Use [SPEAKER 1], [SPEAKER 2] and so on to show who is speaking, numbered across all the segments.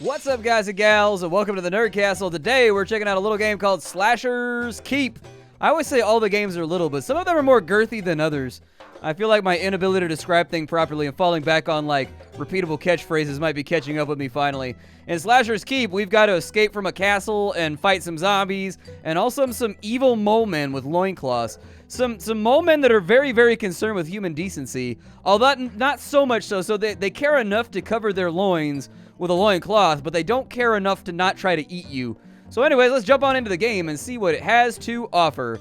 [SPEAKER 1] What's up, guys and gals, and welcome to the Nerd Castle. Today, we're checking out a little game called Slasher's Keep. I always say all the games are little, but some of them are more girthy than others. I feel like my inability to describe things properly and falling back on, like, repeatable catchphrases might be catching up with me finally. In Slasher's Keep, we've got to escape from a castle and fight some zombies, and also some evil mole men with loincloths. Some mole men that are very, very concerned with human decency, although not so much so they care enough to cover their loins with a loincloth, but they don't care enough to not try to eat you. So anyways, let's jump on into the game and see what it has to offer.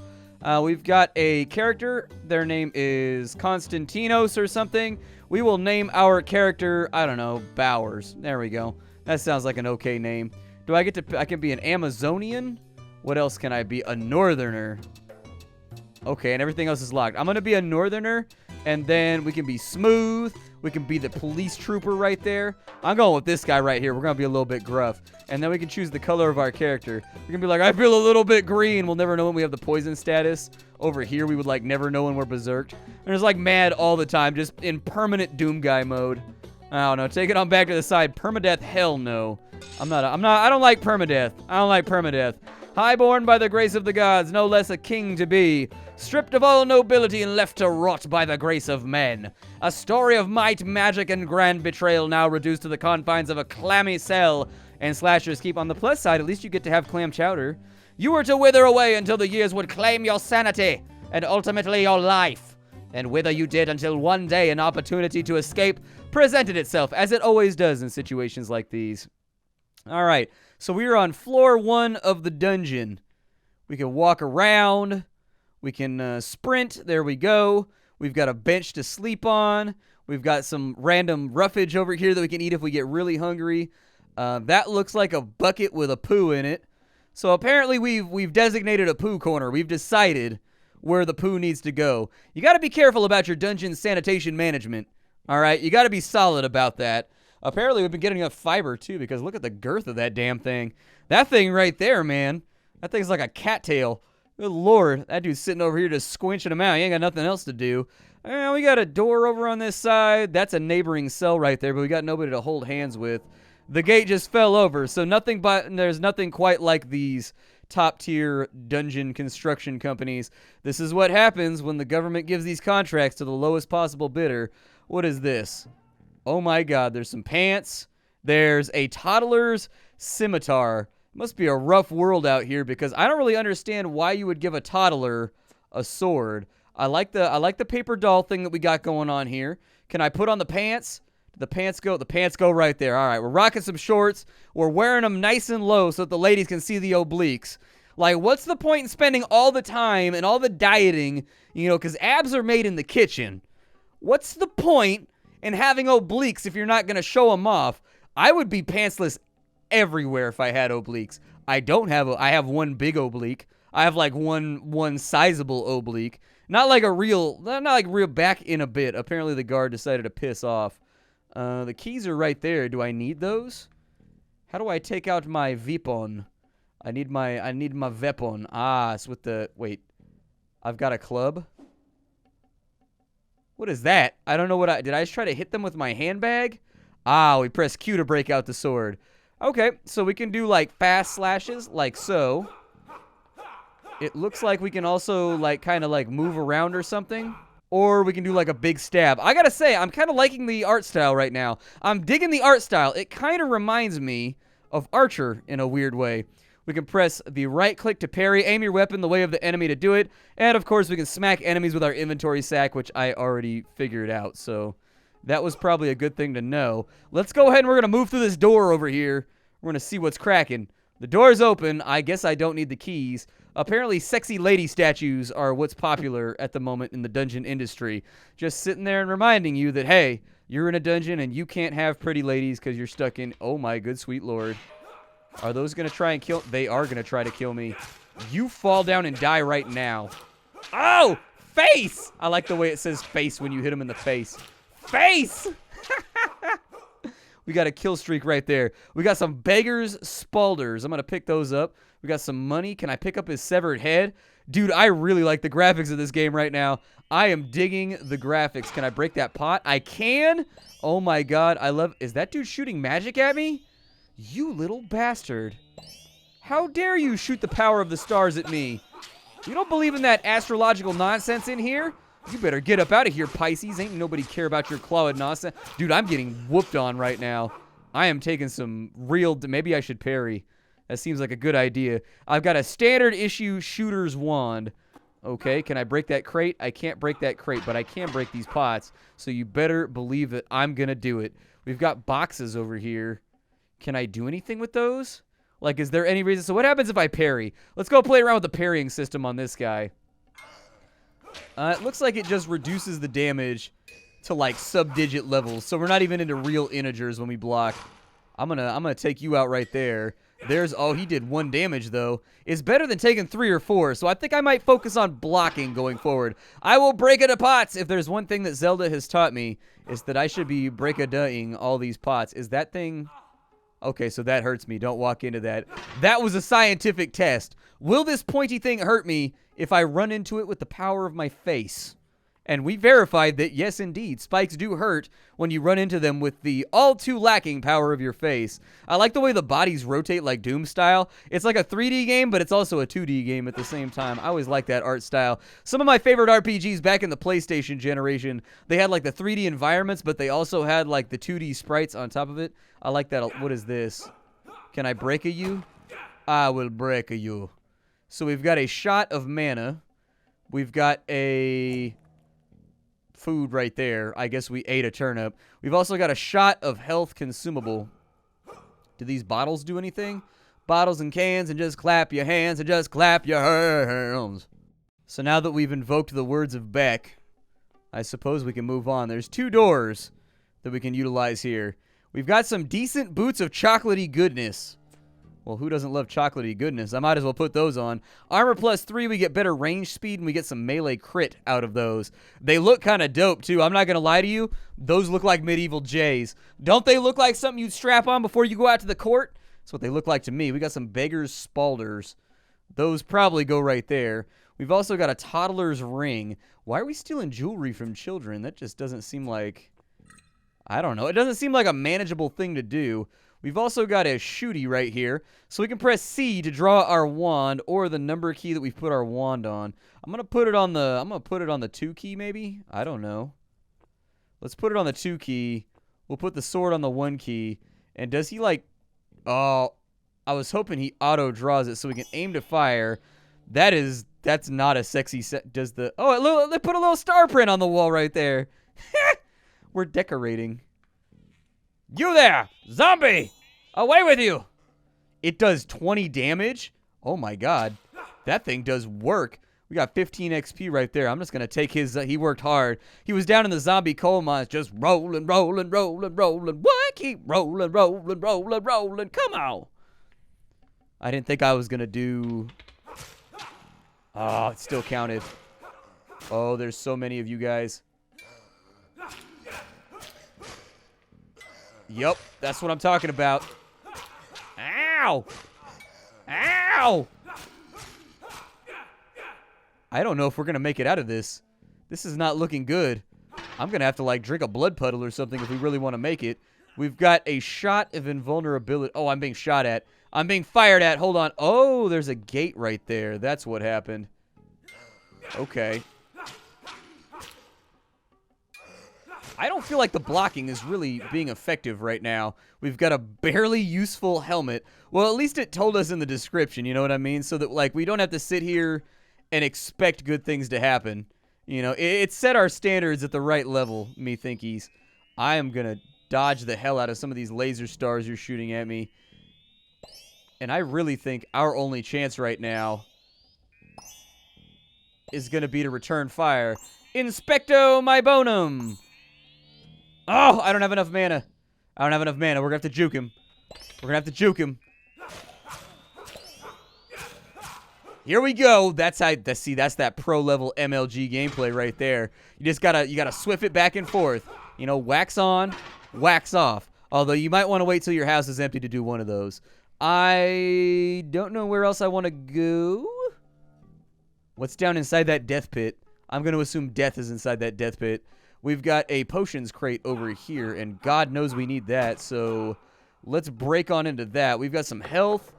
[SPEAKER 1] We've got a character. Their name is Konstantinos or something. We will name our character, I don't know, Bowers. There we go. That sounds like an okay name. I can be an Amazonian? What else can I be? A Northerner. Okay, and everything else is locked. I'm going to be a Northerner, and then we can be smooth. We can be the police trooper right there. I'm going with this guy right here. We're going to be a little bit gruff. And then we can choose the color of our character. We can be like, I feel a little bit green. We'll never know when we have the poison status. Over here, we would like never know when we're berserked. And it's like mad all the time, just in permanent Doom Guy mode. I don't know. Take it on back to the side. Permadeath, hell no. I don't like permadeath. I don't like permadeath. Highborn by the grace of the gods, no less a king to be. Stripped of all nobility and left to rot by the grace of men. A story of might, magic, and grand betrayal now reduced to the confines of a clammy cell. And Slasher's Keep. On the plus side, at least you get to have clam chowder. You were to wither away until the years would claim your sanity, and ultimately your life. And wither you did until one day an opportunity to escape presented itself, as it always does in situations like these. Alright, so we are on floor 1 of the dungeon. We can walk around. We can sprint. There we go. We've got a bench to sleep on. We've got some random roughage over here that we can eat if we get really hungry. That looks like a bucket with a poo in it. So apparently we've designated a poo corner. We've decided where the poo needs to go. You got to be careful about your dungeon sanitation management. All right, you got to be solid about that. Apparently we've been getting enough fiber too, because look at the girth of that damn thing. That thing right there, man. That thing's like a cattail. Good lord, that dude's sitting over here just squinching him out. He ain't got nothing else to do. We got a door over on this side. That's a neighboring cell right there, but we got nobody to hold hands with. The gate just fell over, so there's nothing quite like these top-tier dungeon construction companies. This is what happens when the government gives these contracts to the lowest possible bidder. What is this? Oh my god, there's some pants. There's a toddler's scimitar. It must be a rough world out here, because I don't really understand why you would give a toddler a sword. I like the paper doll thing that we got going on here. Can I put on the pants? The pants go? The pants go right there. All right, we're rocking some shorts. We're wearing them nice and low so that the ladies can see the obliques. Like, what's the point in spending all the time and all the dieting, because abs are made in the kitchen. What's the point in having obliques if you're not going to show them off? I would be pantsless everywhere if I had obliques. I have one big oblique. I have like one sizable oblique. Not like real back in a bit. Apparently the guard decided to piss off. The keys are right there. Do I need those? How do I take out my weapon? I need my weapon. It's with the... Wait. I've got a club? What is that? I don't know what did I just try to hit them with my handbag? We press Q to break out the sword. Okay, so we can do, like, fast slashes, like so. It looks like we can also, like, kind of, like, move around or something. Or we can do like a big stab. I gotta say, I'm kind of liking the art style right now. I'm digging the art style. It kind of reminds me of Archer in a weird way. We can press the right click to parry, aim your weapon the way of the enemy to do it. And of course, we can smack enemies with our inventory sack, which I already figured out. So that was probably a good thing to know. Let's go ahead and we're gonna move through this door over here. We're gonna see what's cracking. The door's open. I guess I don't need the keys. Apparently, sexy lady statues are what's popular at the moment in the dungeon industry. Just sitting there and reminding you that, hey, you're in a dungeon and you can't have pretty ladies because you're stuck in... Oh, my good sweet lord. Are those going to try and kill... They are going to try to kill me. You fall down and die right now. Oh! Face! I like the way it says face when you hit him in the face. Face! We got a kill streak right there. We got some beggar's spalders. I'm going to pick those up. We got some money. Can I pick up his severed head? Dude, I really like the graphics of this game right now. I am digging the graphics. Can I break that pot? I can. Oh my god, I love... Is that dude shooting magic at me? You little bastard. How dare you shoot the power of the stars at me? You don't believe in that astrological nonsense in here? You better get up out of here, Pisces. Ain't nobody care about your clawed nonsense. Dude, I'm getting whooped on right now. I am taking some real... Maybe I should parry. That seems like a good idea. I've got a standard issue shooter's wand. Okay, can I break that crate? I can't break that crate, but I can break these pots. So you better believe that I'm going to do it. We've got boxes over here. Can I do anything with those? Like, is there any reason? So what happens if I parry? Let's go play around with the parrying system on this guy. It looks like it just reduces the damage to, like, sub-digit levels. So we're not even into real integers when we block. I'm gonna take you out right there. Oh, he did 1 damage, though. It's better than taking 3 or 4, so I think I might focus on blocking going forward. I will break it to pots. If there's one thing that Zelda has taught me, is that I should be break-a-dying all these pots. Is that thing... Okay, so that hurts me. Don't walk into that. That was a scientific test. Will this pointy thing hurt me if I run into it with the power of my face? And we verified that, yes, indeed, spikes do hurt when you run into them with the all-too-lacking power of your face. I like the way the bodies rotate like Doom style. It's like a 3D game, but it's also a 2D game at the same time. I always like that art style. Some of my favorite RPGs back in the PlayStation generation, they had like the 3D environments, but they also had like the 2D sprites on top of it. I like that. What is this? Can I break you? I will break you. So we've got a shot of mana. We've got a... food right there. I guess we ate a turnip. We've also got a shot of health consumable. Do these bottles do anything? Bottles and cans, and just clap your hands, and just clap your hands. So now that we've invoked the words of Beck, I suppose we can move on. There's 2 doors that we can utilize here. We've got some decent boots of chocolatey goodness. Well, who doesn't love chocolatey goodness? I might as well put those on. Armor +3, we get better range speed, and we get some melee crit out of those. They look kind of dope, too. I'm not going to lie to you. Those look like medieval J's. Don't they look like something you'd strap on before you go out to the court? That's what they look like to me. We got some beggar's spalders. Those probably go right there. We've also got a toddler's ring. Why are we stealing jewelry from children? That just doesn't seem like... I don't know. It doesn't seem like a manageable thing to do. We've also got a shooty right here, so we can press C to draw our wand, or the number key that we've put our wand on. I'm gonna put it on the 2 key, maybe. I don't know. Let's put it on the 2 key. We'll put the sword on the 1 key. And does he like? Oh, I was hoping he auto draws it so we can aim to fire. That's not a sexy set. Does the? Oh, they put a little star print on the wall right there. We're decorating. You there, zombie! Away with you! It does 20 damage? Oh my god. That thing does work. We got 15 XP right there. I'm just going to take his... he worked hard. He was down in the zombie coal mines just rolling. What? Keep rolling. Come on. I didn't think I was going to do... Oh, it still counted. Oh, there's so many of you guys. Yup, that's what I'm talking about. Ow! Ow! I don't know if we're going to make it out of this. This is not looking good. I'm going to have to, like, drink a blood puddle or something if we really want to make it. We've got a shot of invulnerability. Oh, I'm being shot at. I'm being fired at. Hold on. Oh, there's a gate right there. That's what happened. Okay. I don't feel like the blocking is really being effective right now. We've got a barely useful helmet. Well, at least it told us in the description, you know what I mean? So that, like, we don't have to sit here and expect good things to happen. You know, it set our standards at the right level, me thinkies. I am going to dodge the hell out of some of these laser stars you're shooting at me. And I really think our only chance right now is going to be to return fire. Inspecto my bonum! Oh, I don't have enough mana. I don't have enough mana. We're going to have to juke him. We're going to have to juke him. Here we go. That's that pro level MLG gameplay right there. You just gotta swift it back and forth. You know, wax on, wax off. Although you might want to wait till your house is empty to do one of those. I don't know where else I want to go. What's down inside that death pit? I'm going to assume death is inside that death pit. We've got a potions crate over here, and God knows we need that, so Let's break on into that. We've got some health.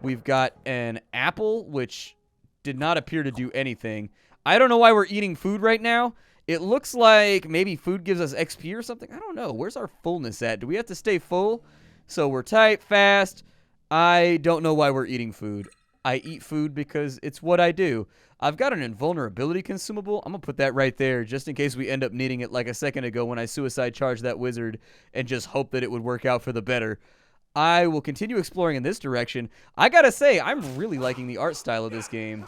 [SPEAKER 1] We've got an apple, which did not appear to do anything. I don't know why we're eating food right now. It looks like maybe food gives us XP or something. I don't know. Where's our fullness at? Do we have to stay full? So we're tight, fast. I don't know why we're eating food. I eat food because it's what I do. I've got an invulnerability consumable. I'm going to put that right there just in case we end up needing it like a second ago when I suicide charged that wizard and just hope that it would work out for the better. I will continue exploring in this direction. I got to say, I'm really liking the art style of this game.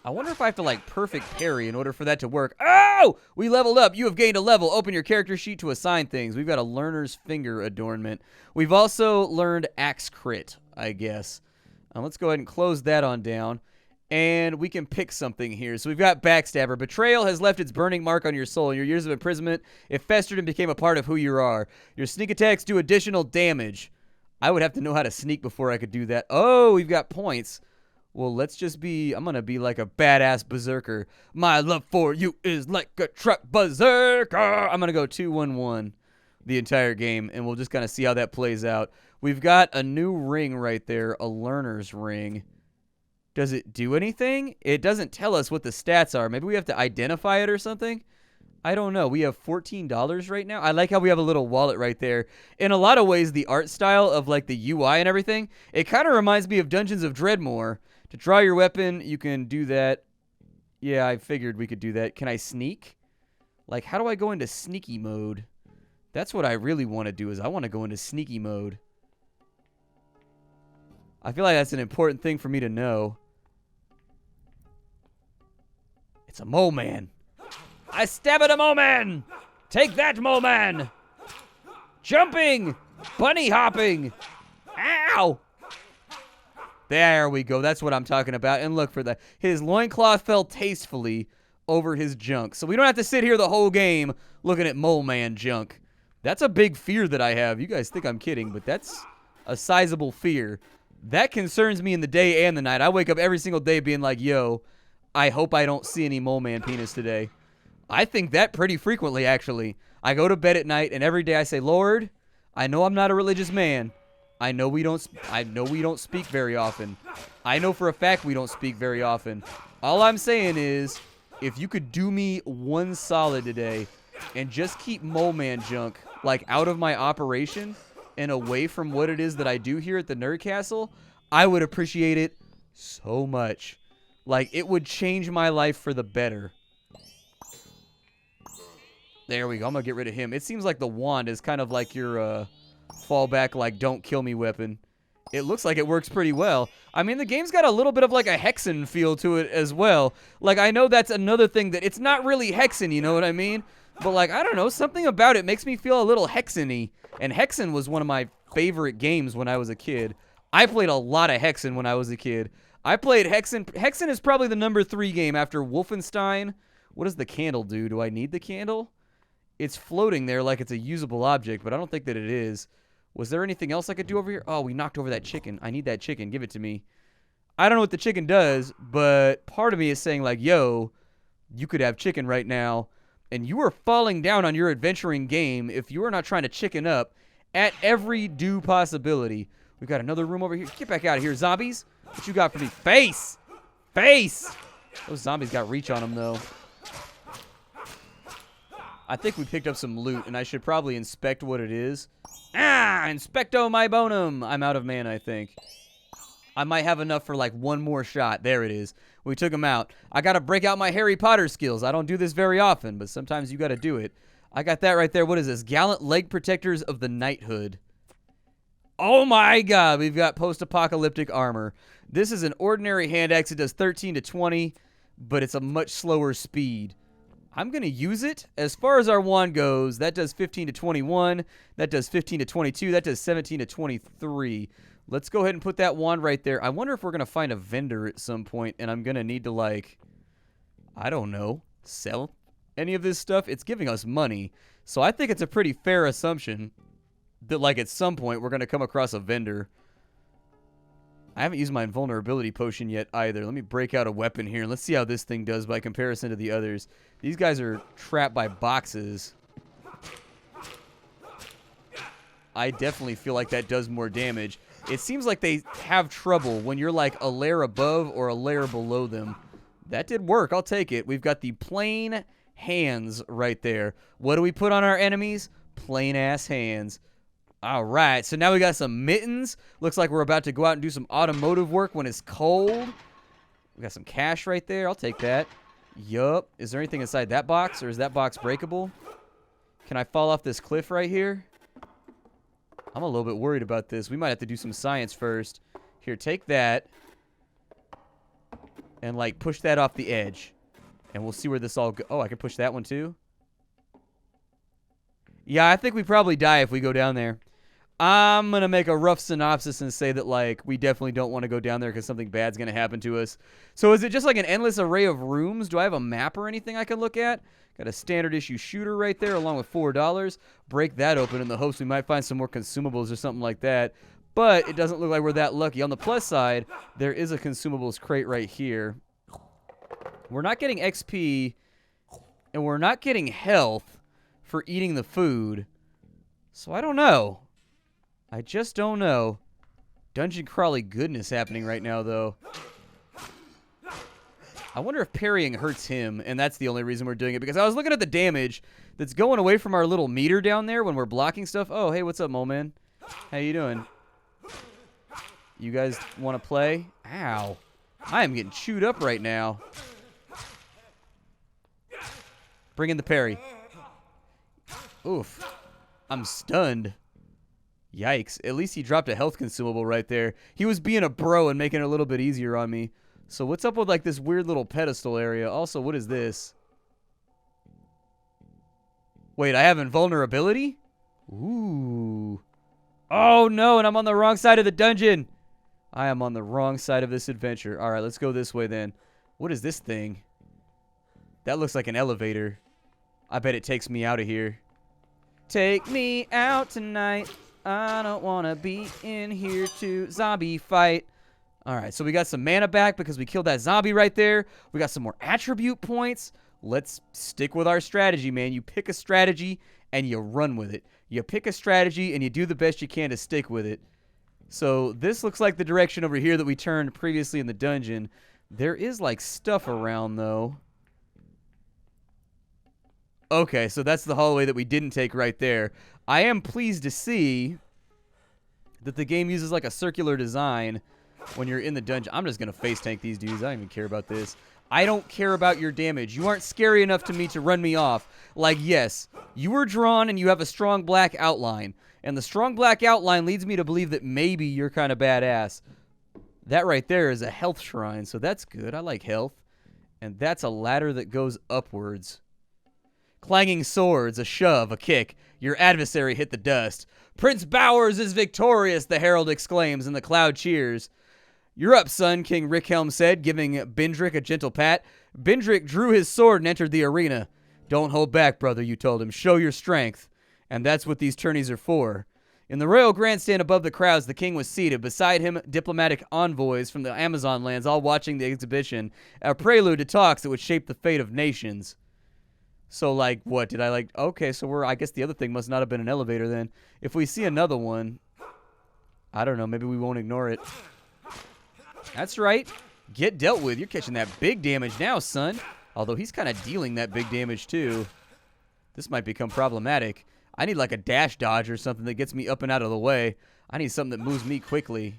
[SPEAKER 1] I wonder if I have to, like, perfect parry in order for that to work. Oh! We leveled up. You have gained a level. Open your character sheet to assign things. We've got a learner's finger adornment. We've also learned axe crit, I guess. Let's go ahead and close that on down. And we can pick something here. So we've got backstabber. Betrayal has left its burning mark on your soul. In your years of imprisonment, it festered and became a part of who you are. Your sneak attacks do additional damage. I would have to know how to sneak before I could do that. Oh, we've got points. Well, let's just be, I'm going to be like a badass berserker. My love for you is like a truck berserker. I'm going to go 2-1-1 the entire game, and we'll just kind of see how that plays out. We've got a new ring right there, a learner's ring. Does it do anything? It doesn't tell us what the stats are. Maybe we have to identify it or something? I don't know. We have $14 right now. I like how we have a little wallet right there. In a lot of ways, the art style of like the UI and everything, it kind of reminds me of Dungeons of Dreadmore. To draw your weapon, you can do that. Yeah, I figured we could do that. Can I sneak? Like, how do I go into sneaky mode? That's what I really want to do, is I want to go into sneaky mode. I feel like that's an important thing for me to know. It's a mole man. I stab at a mole man! Take that, mole man! Jumping! Bunny hopping! Ow! There we go. That's what I'm talking about. And look for that. His loincloth fell tastefully over his junk. So we don't have to sit here the whole game looking at mole man junk. That's a big fear that I have. You guys think I'm kidding, but that's a sizable fear. That concerns me in the day and the night. I wake up every single day being like, yo, I hope I don't see any mole man penis today. I think that pretty frequently, actually. I go to bed at night, and every day I say, Lord, I know I'm not a religious man. I know we don't speak very often. I know for a fact we don't speak very often. All I'm saying is, if you could do me one solid today and just keep mole man junk like out of my operation and away from what it is that I do here at the Nerd Castle, I would appreciate it so much. Like, it would change my life for the better. There we go. I'm going to get rid of him. It seems like the wand is kind of like your fallback, like, don't kill me weapon. It looks like it works pretty well. I mean, the game's got a little bit of like a Hexen feel to it as well. Like, I know that's another thing that it's not really Hexen, you know what I mean? But like, I don't know, something about it makes me feel a little Hexen-y. And Hexen was one of my favorite games when I was a kid. I played a lot of Hexen when I was a kid. I played Hexen. Hexen is probably the number 3 game after Wolfenstein. What does the candle do? Do I need the candle? It's floating there like it's a usable object, but I don't think that it is. Was there anything else I could do over here? Oh, we knocked over that chicken. I need that chicken. Give it to me. I don't know what the chicken does, but part of me is saying like, yo, you could have chicken right now, and you are falling down on your adventuring game if you are not trying to chicken up at every due possibility. We've got another room over here. Get back out of here, zombies. What you got for me? Face! Face! Those zombies got reach on them, though. I think we picked up some loot, and I should probably inspect what it is. Ah! Inspecto my bonum! I'm out of mana, I think. I might have enough for, like, one more shot. There it is. We took him out. I gotta break out my Harry Potter skills. I don't do this very often, but sometimes you gotta do it. I got that right there. What is this? Gallant Leg Protectors of the Knighthood. Oh my god, we've got post-apocalyptic armor. This is an ordinary hand axe. It does 13 to 20, but it's a much slower speed. I'm going to use it. As far as our wand goes, that does 15 to 21. That does 15 to 22. That does 17 to 23. Let's go ahead and put that wand right there. I wonder if we're going to find a vendor at some point, and I'm going to need to, like, I don't know, sell any of this stuff. It's giving us money, so I think it's a pretty fair assumption that, like, at some point we're going to come across a vendor. I haven't used my invulnerability potion yet either. Let me break out a weapon here, and let's see how this thing does by comparison to the others. These guys are trapped by boxes. I definitely feel like that does more damage. It seems like they have trouble when you're like a layer above or a layer below them. That did work. I'll take it. We've got the plain hands right there. What do we put on our enemies? Plain ass hands. All right, so now we got some mittens. Looks like we're about to go out and do some automotive work when it's cold. We got some cash right there. I'll take that. Yup. Is there anything inside that box, or is that box breakable? Can I fall off this cliff right here? I'm a little bit worried about this. We might have to do some science first. Here, take that. And, like, push that off the edge. And we'll see where this all goes. Oh, I can push that one, too? Yeah, I think we probably die if we go down there. I'm going to make a rough synopsis and say that, like, we definitely don't want to go down there because something bad's going to happen to us. So is it just like an endless array of rooms? Do I have a map or anything I can look at? Got a standard issue shooter right there along with $4. Break that open in the hopes we might find some more consumables or something like that. But it doesn't look like we're that lucky. On the plus side, there is a consumables crate right here. We're not getting XP, and we're not getting health for eating the food. So I don't know. I just don't know. Dungeon crawly goodness happening right now, though. I wonder if parrying hurts him, and that's the only reason we're doing it. Because I was looking at the damage that's going away from our little meter down there when we're blocking stuff. Oh, hey, what's up, Mole Man? How you doing? You guys want to play? Ow. I am getting chewed up right now. Bring in the parry. Oof. I'm stunned. Yikes. At least he dropped a health consumable right there. He was being a bro and making it a little bit easier on me. So what's up with, like, this weird little pedestal area? Also, what is this? Wait, I have invulnerability? Ooh. Oh, no, and I'm on the wrong side of the dungeon. I am on the wrong side of this adventure. All right, let's go this way then. What is this thing? That looks like an elevator. I bet it takes me out of here. Take me out tonight. I don't want to be in here to zombie fight. All right, so we got some mana back because we killed that zombie right there. We got some more attribute points. Let's stick with our strategy, man. You pick a strategy and you run with it. You pick a strategy and you do the best you can to stick with it. So this looks like the direction over here that we turned previously in the dungeon. There is, like, stuff around, though. Okay, so that's the hallway that we didn't take right there. I am pleased to see that the game uses, like, a circular design when you're in the dungeon. I'm just going to face tank these dudes. I don't even care about this. I don't care about your damage. You aren't scary enough to me to run me off. Like, yes, you were drawn and you have a strong black outline. And the strong black outline leads me to believe that maybe you're kind of badass. That right there is a health shrine, so that's good. I like health. And that's a ladder that goes upwards. Clanging swords, a shove, a kick. Your adversary hit the dust. Prince Bowers is victorious, the herald exclaims, and the crowd cheers. You're up, son, King Rickhelm said, giving Bindrick a gentle pat. Bindrick drew his sword and entered the arena. Don't hold back, brother, you told him. Show your strength. And that's what these tourneys are for. In the royal grandstand above the crowds, the king was seated. Beside him, diplomatic envoys from the Amazon lands, all watching the exhibition. A prelude to talks that would shape the fate of nations. So, like, what? Did I, like... Okay, so I guess the other thing must not have been an elevator, then. If we see another one... I don't know, maybe we won't ignore it. That's right. Get dealt with. You're catching that big damage now, son. Although he's kind of dealing that big damage, too. This might become problematic. I need, like, a dash dodge or something that gets me up and out of the way. I need something that moves me quickly.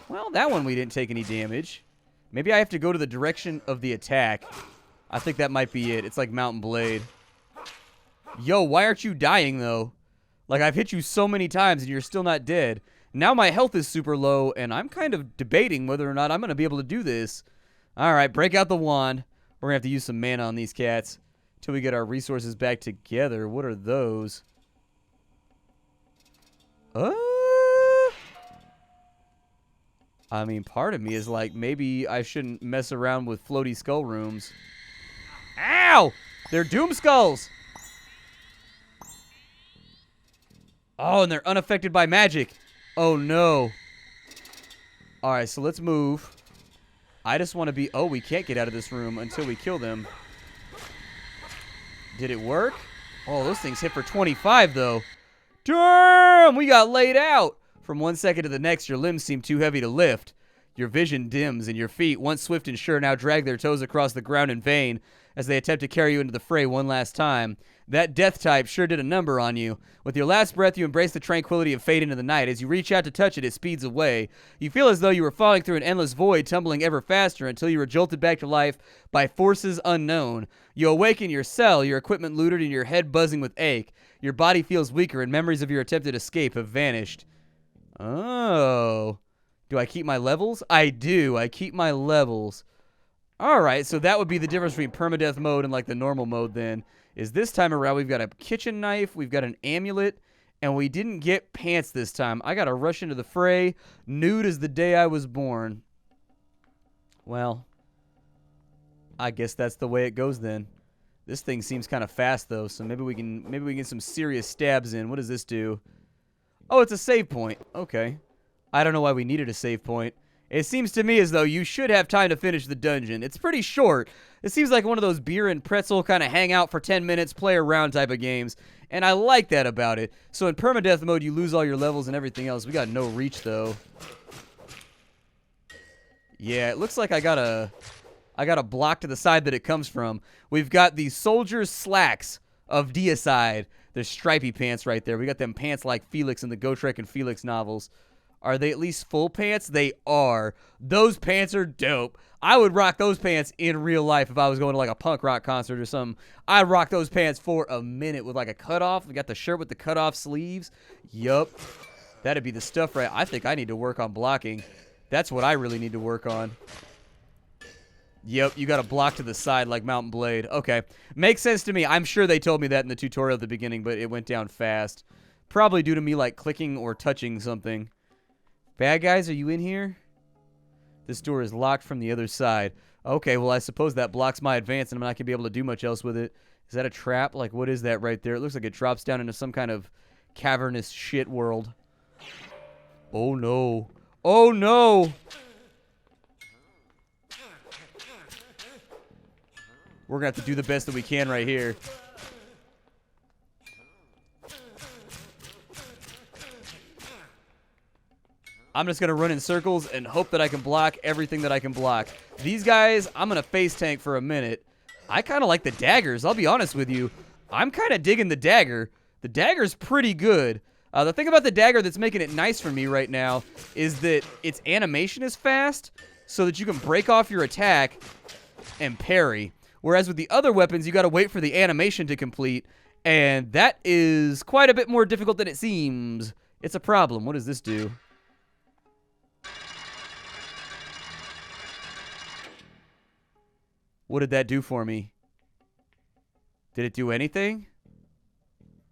[SPEAKER 1] Well, that one we didn't take any damage. Maybe I have to go to the direction of the attack. I think that might be it. It's like Mountain Blade. Yo, why aren't you dying, though? Like, I've hit you so many times and you're still not dead. Now my health is super low, and I'm kind of debating whether or not I'm going to be able to do this. All right, break out the wand. We're going to have to use some mana on these cats until we get our resources back together. What are those? I mean, part of me is like, maybe I shouldn't mess around with floaty skull rooms. Ow! They're doom skulls! Oh, and they're unaffected by magic. Oh, no. Alright, so let's move. I just want to be... Oh, we can't get out of this room until we kill them. Did it work? Oh, those things hit for 25, though. Damn! We got laid out! From 1 second to the next, your limbs seem too heavy to lift. Your vision dims, and your feet, once swift and sure, now drag their toes across the ground in vain as they attempt to carry you into the fray one last time. That death type sure did a number on you. With your last breath, you embrace the tranquility of fade into the night. As you reach out to touch it, it speeds away. You feel as though you were falling through an endless void, tumbling ever faster until you were jolted back to life by forces unknown. You awake in your cell, your equipment looted, and your head buzzing with ache. Your body feels weaker, and memories of your attempted escape have vanished. Oh. Do I keep my levels? I do. I keep my levels. Alright, so that would be the difference between permadeath mode and like the normal mode then. Is this time around we've got a kitchen knife, we've got an amulet, and we didn't get pants this time. I gotta rush into the fray, nude as the day I was born. Well, I guess that's the way it goes then. This thing seems kind of fast though, so maybe we can get some serious stabs in. What does this do? Oh, it's a save point. Okay. I don't know why we needed a save point. It seems to me as though you should have time to finish the dungeon. It's pretty short. It seems like one of those beer and pretzel kind of hang out for 10 minutes, play around type of games. And I like that about it. So in permadeath mode, you lose all your levels and everything else. We got no reach though. Yeah, it looks like I got a block to the side that it comes from. We've got the soldier's slacks of deicide. There's stripy pants right there. We got them pants like Felix in the Gotrek and Felix novels. Are they at least full pants? They are. Those pants are dope. I would rock those pants in real life if I was going to like a punk rock concert or something. I'd rock those pants for a minute with like a cutoff. We got the shirt with the cutoff sleeves. Yup. That'd be the stuff, right? I think I need to work on blocking. That's what I really need to work on. Yep, you got to block to the side like Mountain Blade. Okay. Makes sense to me. I'm sure they told me that in the tutorial at the beginning, but it went down fast. Probably due to me like clicking or touching something. Bad guys, are you in here? This door is locked from the other side. Okay, well, I suppose that blocks my advance, and I'm not going to be able to do much else with it. Is that a trap? Like, what is that right there? It looks like it drops down into some kind of cavernous shit world. Oh, no. Oh, no! We're going to have to do the best that we can right here. I'm just going to run in circles and hope that I can block everything that I can block. These guys, I'm going to face tank for a minute. I kind of like the daggers. I'll be honest with you. I'm kind of digging the dagger. The dagger's pretty good. The thing about the dagger that's making it nice for me right now is that its animation is fast so that you can break off your attack and parry. Whereas with the other weapons, you got to wait for the animation to complete, and that is quite a bit more difficult than it seems. It's a problem. What does this do? What did that do for me? Did it do anything?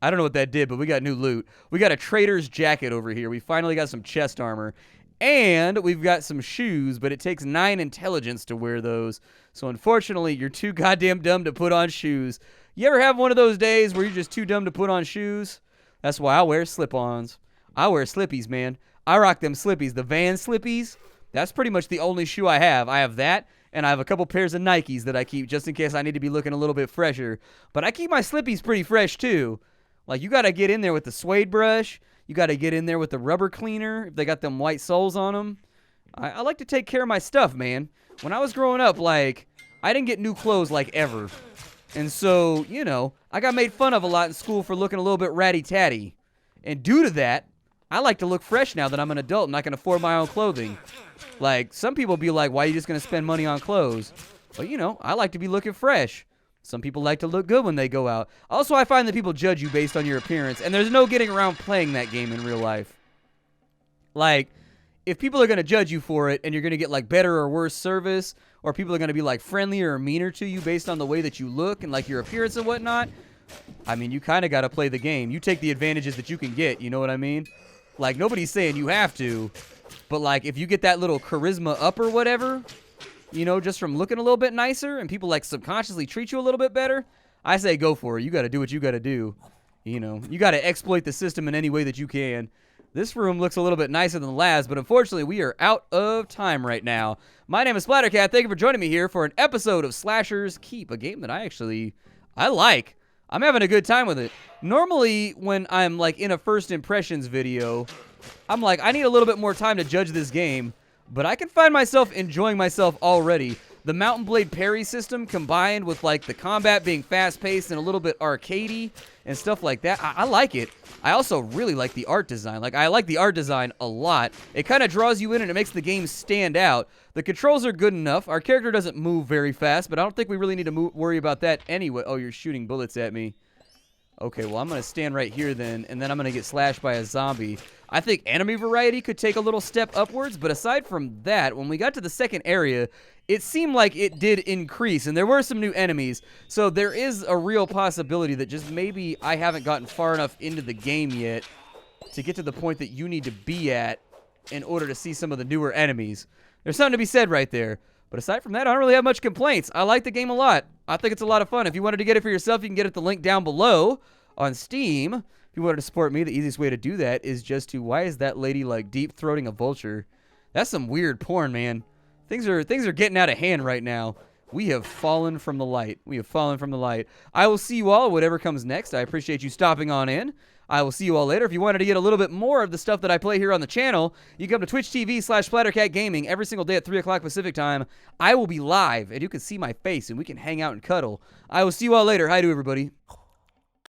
[SPEAKER 1] I don't know what that did, but we got new loot. We got a trader's jacket over here. We finally got some chest armor. And we've got some shoes, but it takes 9 intelligence to wear those. So unfortunately, you're too goddamn dumb to put on shoes. You ever have one of those days where you're just too dumb to put on shoes? That's why I wear slip-ons. I wear slippies, man. I rock them slippies. The Van slippies, that's pretty much the only shoe I have. I have that. And I have a couple pairs of Nikes that I keep just in case I need to be looking a little bit fresher. But I keep my slippies pretty fresh, too. Like, you got to get in there with the suede brush. You got to get in there with the rubber cleaner if they got them white soles on them. I like to take care of my stuff, man. When I was growing up, like, I didn't get new clothes, like, ever. And so, you know, I got made fun of a lot in school for looking a little bit ratty-tatty. And due to that, I like to look fresh now that I'm an adult and I can afford my own clothing. Like, some people be like, why are you just going to spend money on clothes? But, you know, I like to be looking fresh. Some people like to look good when they go out. Also, I find that people judge you based on your appearance, and there's no getting around playing that game in real life. Like, if people are going to judge you for it, and you're going to get, like, better or worse service, or people are going to be, like, friendlier or meaner to you based on the way that you look and, like, your appearance and whatnot, I mean, you kind of got to play the game. You take the advantages that you can get, you know what I mean? Like, nobody's saying you have to, but, like, if you get that little charisma up or whatever, you know, just from looking a little bit nicer and people, like, subconsciously treat you a little bit better, I say go for it. You got to do what you got to do. You know, you got to exploit the system in any way that you can. This room looks a little bit nicer than the last, but unfortunately, we are out of time right now. My name is Splattercat. Thank you for joining me here for an episode of Slashers Keep, a game that I like. I'm having a good time with it. Normally, when I'm like in a first impressions video, I'm like, I need a little bit more time to judge this game, but I can find myself enjoying myself already. The Mountain Blade parry system combined with like the combat being fast-paced and a little bit arcadey and stuff like that, I like it. I also really like the art design. Like, I like the art design a lot. It kind of draws you in and it makes the game stand out. The controls are good enough. Our character doesn't move very fast, but I don't think we really need to worry about that anyway. Oh, you're shooting bullets at me. Okay, well, I'm going to stand right here then, and then I'm going to get slashed by a zombie. I think enemy variety could take a little step upwards, but aside from that, when we got to the second area, it seemed like it did increase, and there were some new enemies, so there is a real possibility that just maybe I haven't gotten far enough into the game yet to get to the point that you need to be at in order to see some of the newer enemies. There's something to be said right there. But aside from that, I don't really have much complaints. I like the game a lot. I think it's a lot of fun. If you wanted to get it for yourself, you can get it at the link down below on Steam. If you wanted to support me, the easiest way to do that is just to, why is that lady like deep-throating a vulture? That's some weird porn, man. Things are getting out of hand right now. We have fallen from the light. We have fallen from the light. I will see you all, whatever comes next. I appreciate you stopping on in. I will see you all later. If you wanted to get a little bit more of the stuff that I play here on the channel, you can come to Twitch TV/SplatterCatGaming every single day at 3 o'clock Pacific time. I will be live, and you can see my face, and we can hang out and cuddle. I will see you all later. Hi to everybody.